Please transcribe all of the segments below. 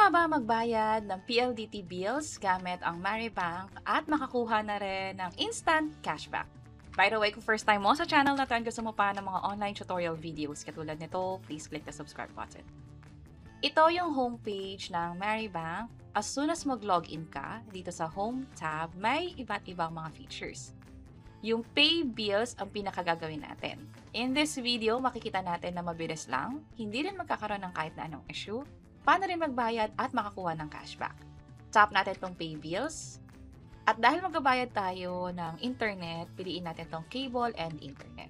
nga ba magbayad ng PLDT bills gamit ang Maribank at makakuha na rin ng instant cashback? By the way, kung first time mo sa channel na to and gusto mo pa ng mga online tutorial videos katulad nito, please click the subscribe button. Ito yung homepage ng Maribank. As soon as mag-login ka, dito sa Home tab, may iba't ibang mga features. Yung pay bills ang pinakagagawin natin. In this video, makikita natin na mabilis lang, hindi rin magkakaroon ng kahit na anong issue, paano rin magbayad at makakuha ng cashback. Tap natin itong pay bills. At dahil magbabayad tayo ng internet, piliin natin itong cable and internet.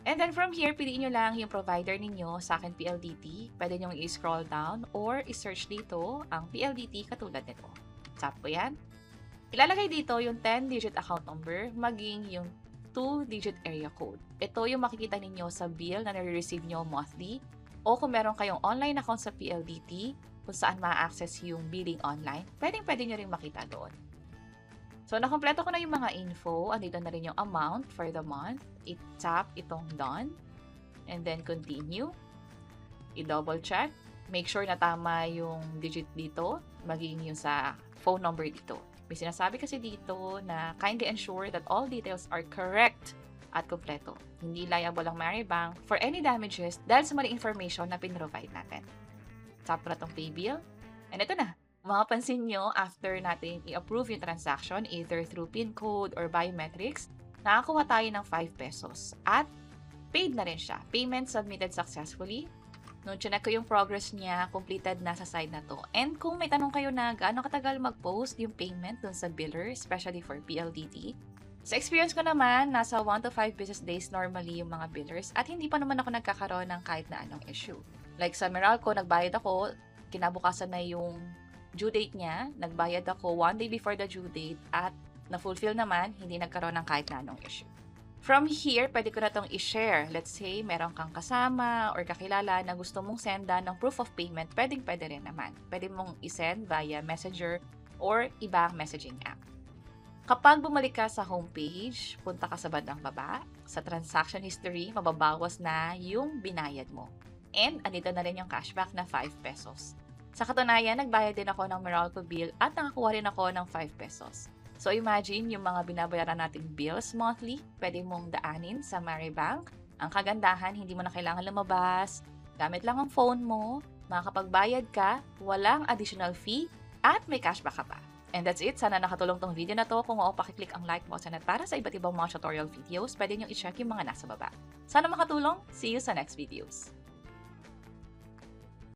And then from here, piliin nyo lang yung provider ninyo, sa akin PLDT. Pwede nyo i-scroll down or i-search dito ang PLDT katulad nito. Tap ko yan. Ilalagay dito yung 10-digit account number, maging yung 2-digit area code. Ito yung makikita ninyo sa bill na nare-receive nyo monthly, o kung meron kayong online account sa PLDT, kung saan ma-access yung billing online, pwede nyo rin makita doon. So, nakompleto ko na yung mga info. Andito na rin yung amount for the month. I-tap itong done. And then, continue. I-double check. Make sure na tama yung digit dito, maging yung sa phone number dito. May sinasabi kasi dito na kindly ensure that all details are correct at kompleto. Hindi liable ang Maribank for any damages dahil sa mali information na pinrovide natin. Tap ko na itong pay bill. And ito na. Makapansin nyo, after natin i-approve yung transaction, either through PIN code or biometrics, nakakuha tayo ng 5 pesos. At paid na rin siya. Payment submitted successfully. Nung chinek ko yung progress niya, completed na sa side na to. And kung may tanong kayo na gaano katagal mag-post yung payment dun sa biller, especially for PLDT, sa experience ko naman, nasa 1 to 5 business days normally yung mga billers at hindi pa naman ako nagkakaroon ng kahit na anong issue. Like sa Meralco, nagbayad ako, kinabukasan na yung due date niya, nagbayad ako 1 day before the due date at na-fulfill naman, hindi nagkaroon ng kahit na anong issue. From here, pwede ko na itong i-share. Let's say, meron kang kasama or kakilala na gusto mong senda ng proof of payment, pwede rin naman. Pwede mong i-send via Messenger or ibang messaging app. Kapag bumalik ka sa homepage, punta ka sa bandang baba, sa transaction history, mababawas na yung binayad mo. And andito na rin yung cashback na 5 pesos. Sa katunayan, nagbayad din ako ng Meralco bill at nakakuha rin ako ng 5 pesos. So imagine, yung mga binabayaran nating bills monthly, pwede mong daanin sa Maribank. Ang kagandahan, hindi mo na kailangan lumabas, gamit lang ang phone mo, makakapagbayad ka, walang additional fee, at may cashback ka pa. And that's it. Sana nakatulong tong video na to. Kung oo, pakiclick ang like button at para sa iba't ibang mga tutorial videos, pwede nyo i-check yung mga nasa baba. Sana makatulong. See you sa next videos.